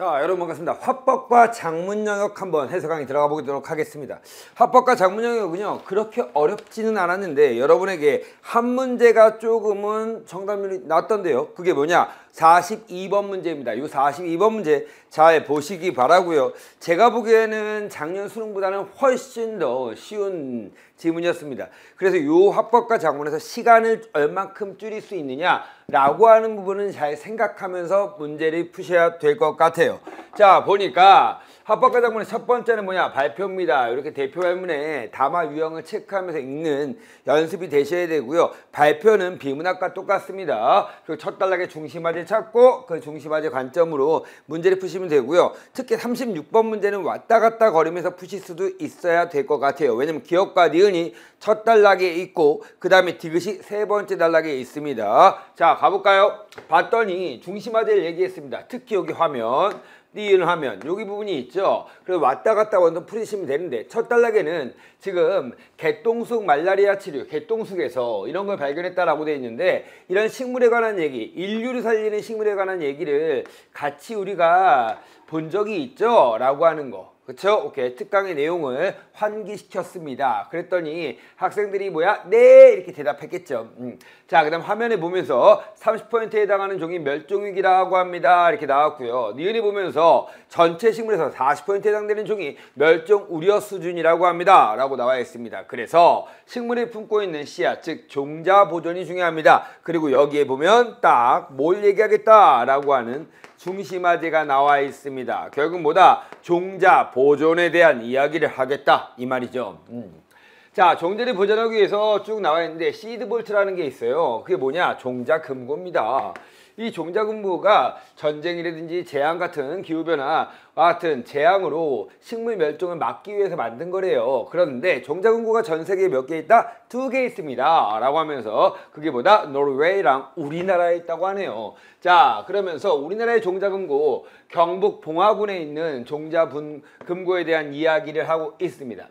자, 여러분 반갑습니다. 화법과 작문 영역 한번 해석 강의 들어가 보도록 하겠습니다. 화법과 작문 영역은요, 그렇게 어렵지는 않았는데 여러분에게 한 문제가 조금은 정답률이 낮던데요. 그게 뭐냐? 42번 문제입니다. 이 42번 문제 잘 보시기 바라고요. 제가 보기에는 작년 수능보다는 훨씬 더 쉬운 지문이었습니다. 그래서 이 화법과 작문에서 시간을 얼만큼 줄일 수 있느냐라고 하는 부분은 잘 생각하면서 문제를 푸셔야 될 것 같아요. 자, 보니까 화법과 작문의 첫 번째는 뭐냐? 발표입니다. 이렇게 대표 발문에 담화 유형을 체크하면서 읽는 연습이 되셔야 되고요. 발표는 비문학과 똑같습니다. 그리고 첫 단락의 중심화제 찾고 그 중심화제 관점으로 문제를 푸시면 되고요. 특히 36번 문제는 왔다 갔다 거리면서 푸실 수도 있어야 될 것 같아요. 왜냐면 기억과 니은이 첫 단락에 있고 그 다음에 디귿이 세 번째 단락에 있습니다. 자, 가볼까요? 봤더니 중심화제를 얘기했습니다. 특히 여기 화면 니은 화면 여기 부분이 있죠. 그래서 왔다 갔다 원도 풀으시면 되는데 첫 단락에는 지금 개똥쑥 말라리아 치료 개똥쑥에서 이런 걸 발견했다라고 되어 있는데 이런 식물에 관한 얘기 인류를 살리는 식물에 관한 얘기를 같이 우리가 본 적이 있죠 라고 하는 거. 그쵸? 오케이. 특강의 내용을 환기시켰습니다. 그랬더니 학생들이 뭐야? 네! 이렇게 대답했겠죠. 자, 그 다음 화면에 보면서 30%에 해당하는 종이 멸종위기라고 합니다. 이렇게 나왔고요. 니은이 보면서 전체 식물에서 40%에 해당되는 종이 멸종 우려 수준이라고 합니다. 라고 나와 있습니다. 그래서 식물이 품고 있는 씨앗, 즉 종자 보존이 중요합니다. 그리고 여기에 보면 딱 뭘 얘기하겠다라고 하는 중심화제가 나와 있습니다. 결국 뭐다? 종자 보존에 대한 이야기를 하겠다 이 말이죠. 자, 종자를 보존하기 위해서 쭉 나와 있는데 시드볼트라는 게 있어요. 그게 뭐냐? 종자 금고입니다. 이 종자 금고가 전쟁이라든지 재앙 같은 기후변화와 같은 재앙으로 식물 멸종을 막기 위해서 만든 거래요. 그런데 종자 금고가 전 세계에 몇 개 있다? 2개 있습니다. 라고 하면서 그게 뭐다? 노르웨이랑 우리나라에 있다고 하네요. 자, 그러면서 우리나라의 종자 금고 경북 봉화군에 있는 종자 금고에 대한 이야기를 하고 있습니다.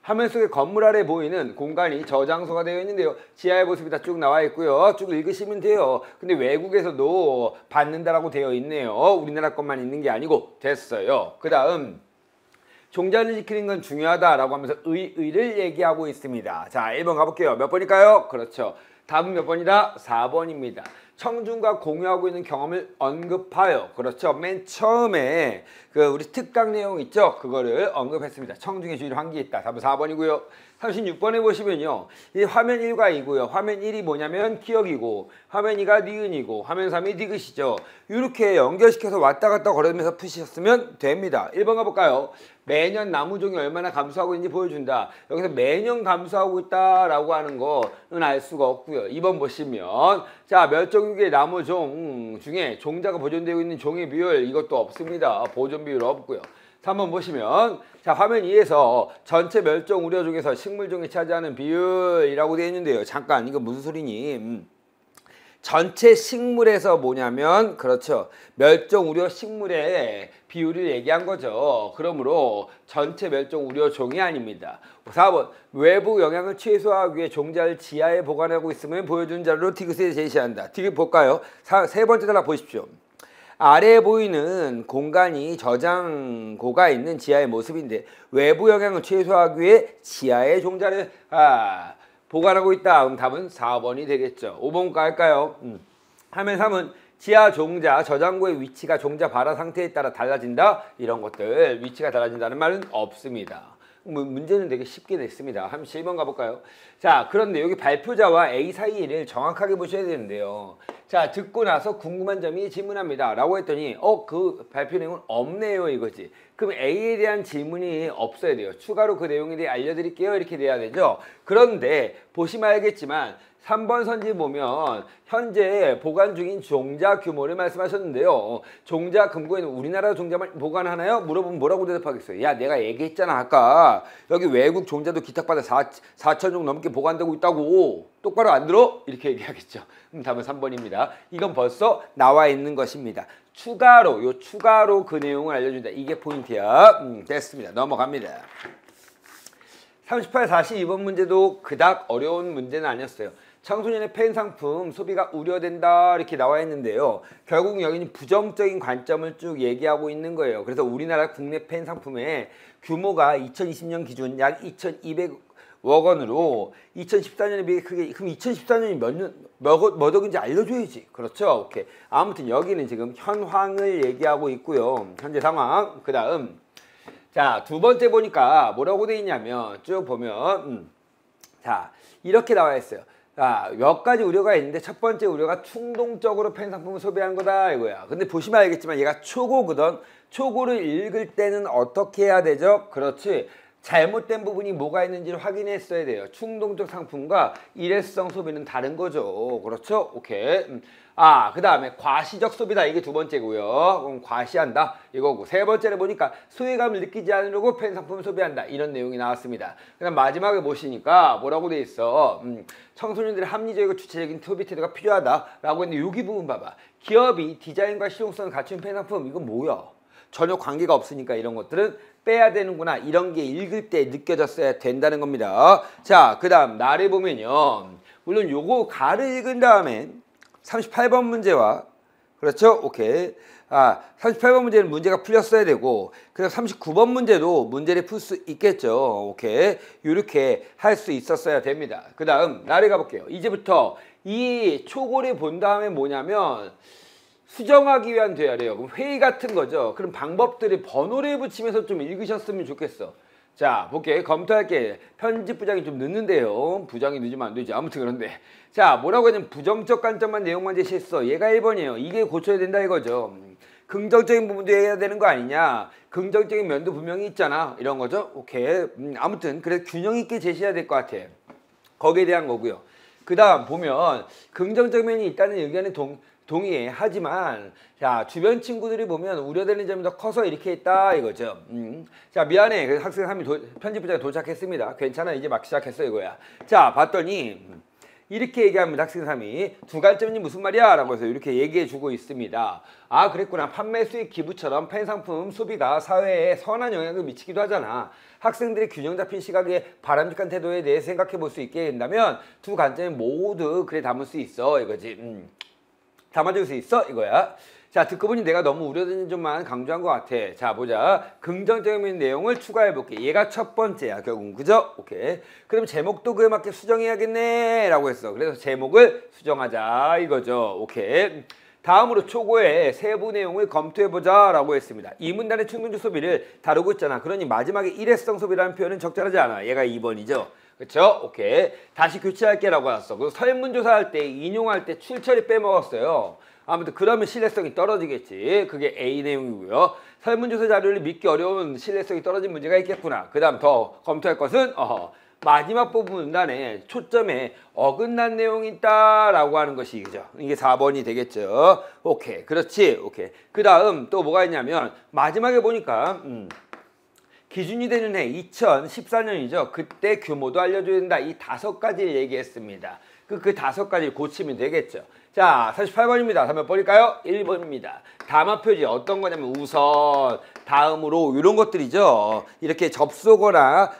화면 속에 건물 아래 보이는 공간이 저장소가 되어 있는데요. 지하의 모습이 다 쭉 나와 있고요. 쭉 읽으시면 돼요. 근데 외국에서도 받는다라고 되어 있네요. 우리나라 것만 있는 게 아니고 됐어요. 그 다음 종자를 지키는 건 중요하다라고 하면서 의를 얘기하고 있습니다. 자, 1번 가볼게요. 몇 번일까요? 그렇죠. 답은 몇 번이다? 4번입니다. 청중과 공유하고 있는 경험을 언급하여. 그렇죠. 맨 처음에 그 우리 특강 내용 있죠. 그거를 언급했습니다. 청중의 주의를 환기했다. 답은 4번이고요. 36번에 보시면요. 이 화면 1과 2고요. 화면 1이 뭐냐면 기억이고 화면 2가 니은이고 화면 3이 디귿이죠. 이렇게 연결시켜서 왔다 갔다 걸으면서 푸시셨으면 됩니다. 1번 가볼까요? 매년 나무종이 얼마나 감소하고 있는지 보여준다. 여기서 매년 감소하고 있다라고 하는 거는 알 수가 없고요. 2번 보시면 자, 멸종위기의 나무종 중에 종자가 보존되고 있는 종의 비율 이것도 없습니다. 보존 비율 없고요. 3번 보시면 자, 화면 2에서 전체 멸종 우려 중에서 식물종이 차지하는 비율이라고 되어 있는데요. 잠깐 이거 무슨 소리니? 전체 식물에서 뭐냐면 그렇죠. 멸종 우려 식물의 비율을 얘기한 거죠. 그러므로 전체 멸종 우려 종이 아닙니다. 4번 외부 영향을 최소화하기 위해 종자를 지하에 보관하고 있으면 보여준 자료로 디귿에 제시한다. 디귿 볼까요? 세 번째 단락 보십시오. 아래에 보이는 공간이 저장고가 있는 지하의 모습인데 외부 영향을 최소화하기 위해 지하의 종자를 보관하고 있다. 그럼 답은 4번이 되겠죠. 5번 갈까요? 화면 3은 지하 종자 저장고의 위치가 종자 발화 상태에 따라 달라진다. 이런 것들 위치가 달라진다는 말은 없습니다. 문제는 되게 쉽게 냈습니다. 한번 7번 가볼까요? 자, 그런데 여기 발표자와 A 사이를 정확하게 보셔야 되는데요. 자, 듣고 나서 궁금한 점이 질문합니다. 라고 했더니 그 발표 내용은 없네요 이거지. 그럼 A에 대한 질문이 없어야 돼요. 추가로 그 내용에 대해 알려드릴게요. 이렇게 돼야 되죠. 그런데 보시면 알겠지만 3번 선지 보면 현재 보관 중인 종자 규모를 말씀하셨는데요. 종자 금고에는 우리나라 종자만 보관하나요? 물어보면 뭐라고 대답하겠어요? 야, 내가 얘기했잖아 아까 여기 외국 종자도 기탁받아 4천 종 넘게 보관되고 있다고. 똑바로 안 들어? 이렇게 얘기하겠죠. 답은 3번입니다. 이건 벌써 나와 있는 것입니다. 추가로 그 내용을 알려준다. 이게 포인트야. 됐습니다. 넘어갑니다. 38, 42번 문제도 그닥 어려운 문제는 아니었어요. 청소년의 팬 상품 소비가 우려된다 이렇게 나와 있는데요. 결국 여기는 부정적인 관점을 쭉 얘기하고 있는 거예요. 그래서 우리나라 국내 팬 상품의 규모가 2020년 기준 약 2,200억 원으로 2014년에 비해 크게, 그럼 2014년이 몇 억인지 알려줘야지. 그렇죠? 오케이. 아무튼 여기는 지금 현황을 얘기하고 있고요. 현재 상황. 그 다음 자, 두 번째 보니까 뭐라고 돼 있냐면 쭉 보면 자, 이렇게 나와 있어요. 자, 몇 가지 우려가 있는데 첫 번째 우려가 충동적으로 팬 상품을 소비한 거다 이거야. 근데 보시면 알겠지만 얘가 초고거든. 초고를 읽을 때는 어떻게 해야 되죠? 그렇지. 잘못된 부분이 뭐가 있는지를 확인했어야 돼요. 충동적 상품과 일회성 소비는 다른 거죠. 그렇죠? 오케이. 그 다음에 과시적 소비다. 이게 두 번째고요. 그럼 과시한다. 이거고. 세 번째를 보니까 소외감을 느끼지 않으려고 팬 상품을 소비한다. 이런 내용이 나왔습니다. 그 다음 마지막에 보시니까 뭐라고 돼 있어. 청소년들의 합리적이고 주체적인 소비 태도가 필요하다라고 했는데 여기 부분 봐봐. 기업이 디자인과 실용성을 갖춘 팬 상품 이건 뭐야? 전혀 관계가 없으니까 이런 것들은 빼야 되는구나. 이런 게 읽을 때 느껴졌어야 된다는 겁니다. 자, 그 다음 나를 보면요. 물론 요거 가를 읽은 다음에 38번 문제와 그렇죠? 오케이. 38번 문제는 문제가 풀렸어야 되고 그래서 39번 문제도 문제를 풀 수 있겠죠. 오케이. 이렇게 할 수 있었어야 됩니다. 그 다음 나를 가볼게요. 이제부터 이 초고를 본 다음에 뭐냐면 수정하기 위한 대화래요. 그럼 회의 같은 거죠. 그럼 방법들을 번호를 붙이면서 좀 읽으셨으면 좋겠어. 자, 볼게. 검토할게. 편집 부장이 좀 늦는데요. 부장이 늦으면 안 되지. 아무튼 그런데. 자, 뭐라고 했냐면 부정적 관점만 내용만 제시했어. 얘가 1번이에요. 이게 고쳐야 된다 이거죠. 긍정적인 부분도 해야 되는 거 아니냐. 긍정적인 면도 분명히 있잖아. 이런 거죠. 오케이. 아무튼 그래서 균형 있게 제시해야 될 것 같아. 거기에 대한 거고요. 그 다음 보면 긍정적 면이 있다는 의견에 동의해. 하지만 자, 주변 친구들이 보면 우려되는 점이 더 커서 이렇게 했다 이거죠. 자, 미안해. 그래서 학생 3이 편집부장이 도착했습니다. 괜찮아. 이제 막 시작했어 이거야. 자, 봤더니 이렇게 얘기합니다. 학생 3이 두 갈점이 무슨 말이야? 라고 해서 이렇게 얘기해 주고 있습니다. 아, 그랬구나. 판매 수익 기부처럼 팬 상품 소비가 사회에 선한 영향을 미치기도 하잖아. 학생들의 균형 잡힌 시각에 바람직한 태도에 대해 생각해 볼 수 있게 된다면 두 관점이 모두 그래 담을 수 있어 이거지. 담아줄 수 있어? 이거야. 자, 듣고 보니 내가 너무 우려되는 점만 강조한 것 같아. 자, 보자. 긍정적인 내용을 추가해볼게. 얘가 첫 번째야, 결국은. 그죠? 오케이. 그럼 제목도 그에 맞게 수정해야겠네. 라고 했어. 그래서 제목을 수정하자. 이거죠. 오케이. 다음으로 초고의 세부 내용을 검토해보자. 라고 했습니다. 이 문단의 충동적 소비를 다루고 있잖아. 그러니 마지막에 일회성 소비라는 표현은 적절하지 않아. 얘가 2번이죠. 그쵸? 오케이. 다시 교체할게 라고 했어. 그리고 설문조사할 때 인용할 때 출처리 빼먹었어요. 아무튼 그러면 신뢰성이 떨어지겠지. 그게 A 내용이고요. 설문조사 자료를 믿기 어려운 신뢰성이 떨어진 문제가 있겠구나. 그 다음 더 검토할 것은 마지막 부분 문단에 초점에 어긋난 내용이 있다 라고 하는 것이 이죠. 이게 4번이 되겠죠. 오케이. 그렇지. 오케이. 그 다음 또 뭐가 있냐면 마지막에 보니까 기준이 되는 해 2014년이죠. 그때 규모도 알려줘야 된다. 이 5가지를 얘기했습니다. 그 5가지를 고치면 되겠죠. 자, 48번입니다. 다음 몇 번일까요? 1번입니다. 담화 표지 어떤 거냐면 우선, 다음으로 이런 것들이죠. 이렇게 접속어나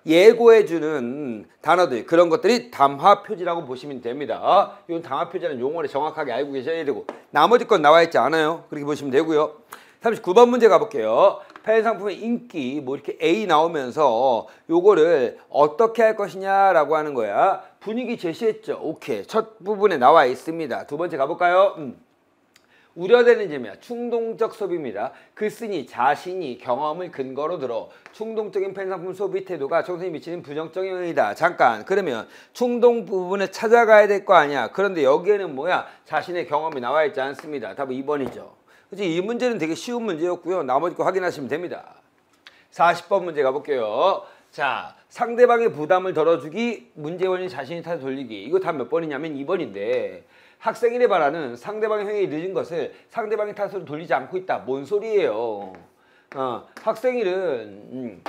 예고해주는 단어들 그런 것들이 담화 표지라고 보시면 됩니다. 이건 담화 표지라는 용어를 정확하게 알고 계셔야 되고 나머지 건 나와 있지 않아요. 그렇게 보시면 되고요. 39번 문제 가볼게요. 팬 상품의 인기 뭐 이렇게 A 나오면서 요거를 어떻게 할 것이냐라고 하는 거야. 분위기 제시했죠. 오케이. 첫 부분에 나와 있습니다. 두 번째 가볼까요? 우려되는 점이야. 충동적 소비입니다. 글쓴이 자신이 경험을 근거로 들어 충동적인 팬 상품 소비 태도가 청소년에 미치는 부정적 영향이다. 잠깐. 그러면 충동 부분을 찾아가야 될 거 아니야. 그런데 여기에는 뭐야? 자신의 경험이 나와 있지 않습니다. 답은 2번이죠. 그치? 이 문제는 되게 쉬운 문제였고요. 나머지 거 확인하시면 됩니다. 40번 문제 가볼게요. 자, 상대방의 부담을 덜어주기, 문제 원인 자신이 탓을 돌리기. 이거 다 몇 번이냐면 2번인데 학생인의 바라는 상대방의 행위에 늦은 것을 상대방의 탓으로 돌리지 않고 있다. 뭔 소리예요? 학생일은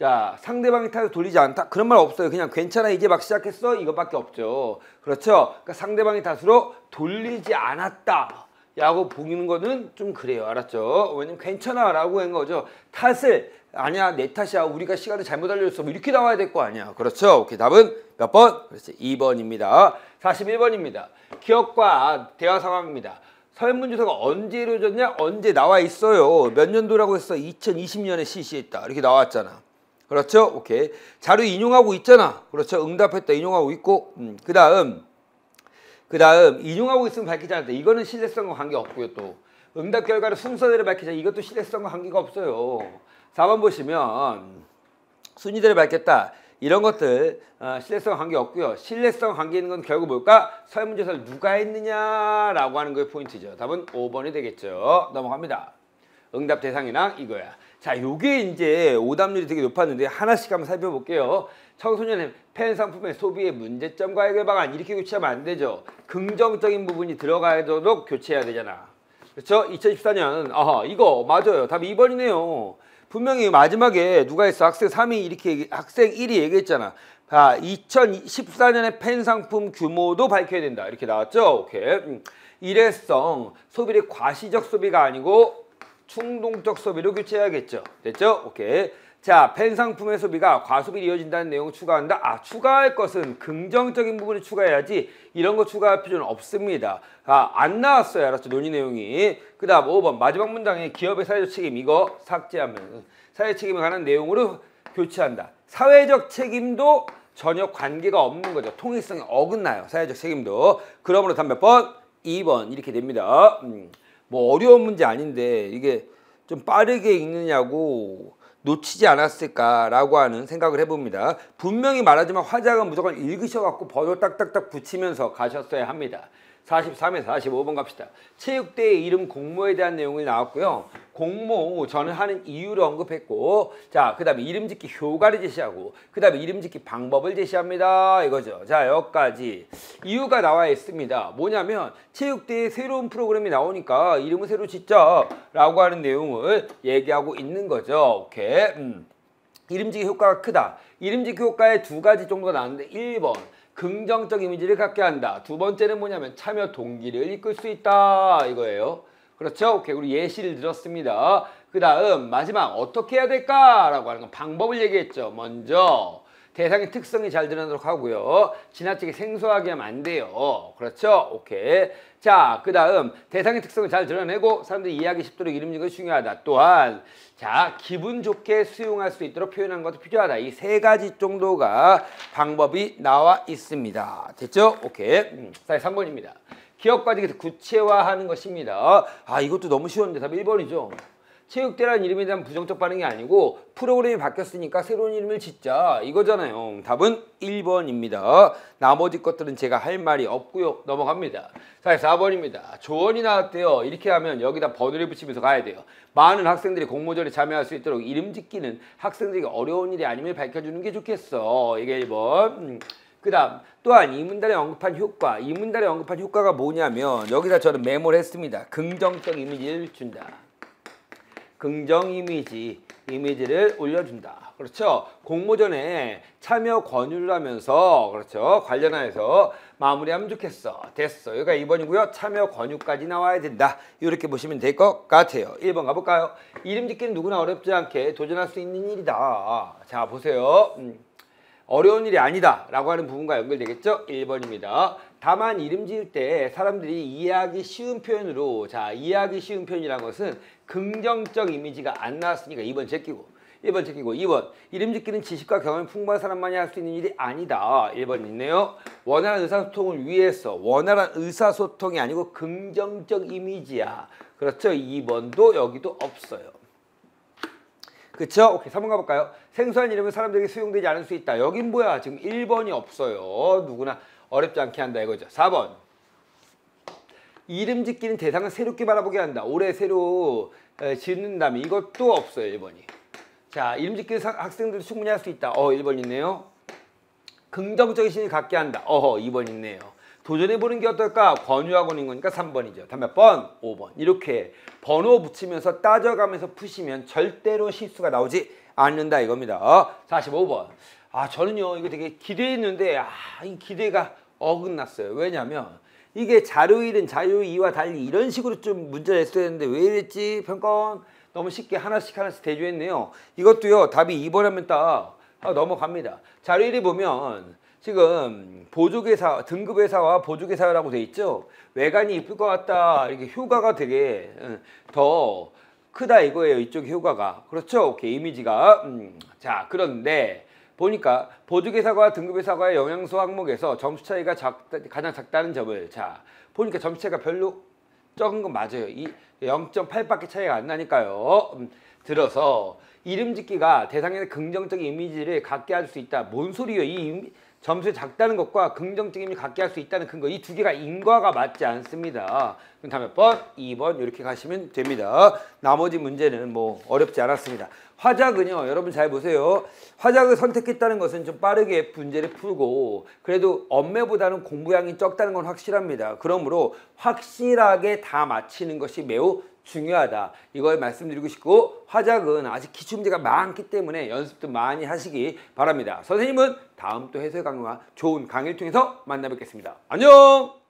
자, 상대방의 탓을 돌리지 않다. 그런 말 없어요. 그냥 괜찮아 이제 막 시작했어 이것밖에 없죠. 그렇죠? 그러니까 상대방의 탓으로 돌리지 않았다 라고 보이는 거는 좀 그래요. 알았죠? 왜냐면 괜찮아 라고 한 거죠. 탓을 아니야 내 탓이야 우리가 시간을 잘못 알려줬어 뭐 이렇게 나와야 될 거 아니야. 그렇죠? 오케이 답은 몇 번? 그렇지 2번입니다. 41번입니다. 기억과 대화 상황입니다. 설문조사가 언제 이루어졌냐? 언제 나와 있어요. 몇 년도라고 했어? 2020년에 실시했다. 이렇게 나왔잖아. 그렇죠? 오케이. 자료 인용하고 있잖아. 그렇죠? 응답했다. 인용하고 있고. 그 다음 인용하고 있으면 밝히지 않았다. 이거는 신뢰성과 관계없고요. 또 응답 결과를 순서대로 밝히자. 이것도 신뢰성과 관계가 없어요. 4번 보시면 순위대로 밝혔다. 이런 것들 신뢰성 관계 없고요. 신뢰성 관계 있는 건 결국 뭘까? 설문조사를 누가 했느냐라고 하는 거의 포인트죠. 답은 5번이 되겠죠. 넘어갑니다. 응답 대상이랑 이거야. 자, 요게 이제 오답률이 되게 높았는데 하나씩 한번 살펴볼게요. 청소년의 펜 상품의 소비의 문제점과 해결 방안 이렇게 교체하면 안 되죠. 긍정적인 부분이 들어가도록 교체해야 되잖아. 그렇죠? 2014년 이거 맞아요. 답 2번이네요. 분명히 마지막에 누가 했어? 학생 3이 이렇게 학생 1이 얘기했잖아. 2014년에 펜 상품 규모도 밝혀야 된다. 이렇게 나왔죠? 오케이. 일회성 소비를 과시적 소비가 아니고 충동적 소비로 교체해야겠죠. 됐죠? 오케이. 자, 펜 상품의 소비가 과소비로 이어진다는 내용을 추가한다. 추가할 것은 긍정적인 부분을 추가해야지 이런 거 추가할 필요는 없습니다. 안 나왔어요. 알았죠? 논의 내용이. 그 다음 5번 마지막 문장에 기업의 사회적 책임 이거 삭제하면 사회적 책임에 관한 내용으로 교체한다. 사회적 책임도 전혀 관계가 없는 거죠. 통일성이 어긋나요. 사회적 책임도. 그러므로 답 몇 번? 2번 이렇게 됩니다. 뭐 어려운 문제 아닌데 이게 좀 빠르게 읽느냐고 놓치지 않았을까라고 하는 생각을 해봅니다. 분명히 말하지만 화작은 무조건 읽으셔갖고 번호 딱딱딱 붙이면서 가셨어야 합니다. 43에서 45번 갑시다. 체육대회 이름 공모에 대한 내용이 나왔고요. 공모 저는 하는 이유를 언급했고 자, 그 다음에 이름 짓기 효과를 제시하고 그 다음에 이름 짓기 방법을 제시합니다. 이거죠. 자, 여기까지 이유가 나와 있습니다. 뭐냐면 체육대회 새로운 프로그램이 나오니까 이름을 새로 짓자 라고 하는 내용을 얘기하고 있는 거죠. 오케이. 이름 짓기 효과가 크다. 이름 짓기 효과에 두 가지 정도가 나왔는데 1번 긍정적 이미지를 갖게 한다. 두 번째는 뭐냐면 참여 동기를 이끌 수 있다. 이거예요. 그렇죠? 오케이. 우리 예시를 들었습니다. 그 다음 마지막 어떻게 해야 될까라고 하는 건 방법을 얘기했죠. 먼저 대상의 특성이 잘 드러나도록 하고요. 지나치게 생소하게 하면 안 돼요. 그렇죠? 오케이. 자, 그 다음 대상의 특성을 잘 드러내고 사람들이 이해하기 쉽도록 이름 짓는 것이 중요하다. 또한 자, 기분 좋게 수용할 수 있도록 표현하는 것도 필요하다. 이 세 가지 정도가 방법이 나와 있습니다. 됐죠? 오케이. 3번입니다. 기업까지 구체화하는 것입니다. 이것도 너무 쉬웠는데 답 1번이죠. 체육대라는 이름에 대한 부정적 반응이 아니고 프로그램이 바뀌었으니까 새로운 이름을 짓자 이거잖아요. 답은 1번입니다. 나머지 것들은 제가 할 말이 없고요. 넘어갑니다. 자, 4번입니다. 조언이 나왔대요. 이렇게 하면 여기다 번호를 붙이면서 가야 돼요. 많은 학생들이 공모전에 참여할 수 있도록 이름 짓기는 학생들에게 어려운 일이 아님을 밝혀주는 게 좋겠어. 이게 1번. 그 다음 또한 이 문단에 언급한 효과. 이 문단에 언급한 효과가 뭐냐면 여기다 저는 메모를 했습니다. 긍정적 이미지를 준다. 긍정 이미지를 올려준다. 그렇죠? 공모전에 참여 권유를 하면서 그렇죠? 관련하여서 마무리하면 좋겠어. 됐어. 여기가 2번이고요. 참여 권유까지 나와야 된다. 이렇게 보시면 될 것 같아요. 1번 가볼까요? 이름 짓기는 누구나 어렵지 않게 도전할 수 있는 일이다. 자, 보세요. 어려운 일이 아니다 라고 하는 부분과 연결되겠죠? 1번입니다. 다만 이름 지을 때 사람들이 이해하기 쉬운 표현으로 자, 이해하기 쉬운 표현이라는 것은 긍정적 이미지가 안 나왔으니까 2번 제끼고 1번 제끼고 2번 이름 짓기는 지식과 경험이 풍부한 사람만이 할 수 있는 일이 아니다. 1번 있네요. 원활한 의사소통을 위해서 원활한 의사소통이 아니고 긍정적 이미지야. 그렇죠? 2번도 여기도 없어요. 그쵸? 오케이, 3번 가볼까요? 생소한 이름은 사람들에게 수용되지 않을 수 있다. 여긴 뭐야? 지금 1번이 없어요. 누구나 어렵지 않게 한다 이거죠. 4번. 이름 짓기는 대상을 새롭게 바라보게 한다. 올해 새로 짓는다면 이것도 없어요. 1번이. 자, 이름 짓기는 학생들도 충분히 할 수 있다. 1번 있네요. 긍정적인 신을 갖게 한다. 2번 있네요. 도전해보는 게 어떨까? 권유하고는 거니까 3번이죠. 다음 몇 번? 5번. 이렇게 번호 붙이면서 따져가면서 푸시면 절대로 실수가 나오지 않는다 이겁니다. 45번. 저는요 이거 되게 기대했는데 이 기대가 어긋났어요. 왜냐면 이게 자료 1은 자료 2와 달리 이런 식으로 좀 문제를 냈어야 했는데 왜 이랬지? 평가원 너무 쉽게 하나씩 대조했네요. 이것도요. 답이 2번 하면 딱 넘어갑니다. 자료 1위 보면 지금 보조개사, 등급회사와 보조개사라고 돼 있죠. 외관이 이쁠 것 같다. 이렇게 효과가 되게 더 크다 이거예요. 이쪽 효과가. 그렇죠? 오케이. 이미지가. 자, 그런데 보니까 보조개사과 등급회사과의 영양소 항목에서 점수 차이가 가장 작다는 점을, 자, 보니까 점수 차이가 별로 적은 건 맞아요. 이 0.8밖에 차이가 안 나니까요. 들어서 이름 짓기가 대상에 긍정적인 이미지를 갖게 할 수 있다. 뭔 소리예요? 이 점수가 작다는 것과 긍정적인 이미지를 갖게 할 수 있다는 근거, 이 두 개가 인과가 맞지 않습니다. 그럼 다음 몇 번? 2번 이렇게 가시면 됩니다. 나머지 문제는 뭐 어렵지 않았습니다. 화작은요, 여러분 잘 보세요. 화작을 선택했다는 것은 좀 빠르게 문제를 풀고 그래도 엄매보다는 공부량이 적다는 건 확실합니다. 그러므로 확실하게 다 맞히는 것이 매우 중요하다. 이걸 말씀드리고 싶고, 화작은 아직 기출문제가 많기 때문에 연습도 많이 하시기 바랍니다. 선생님은 다음 또 해설 강의와 좋은 강의를 통해서 만나 뵙겠습니다. 안녕!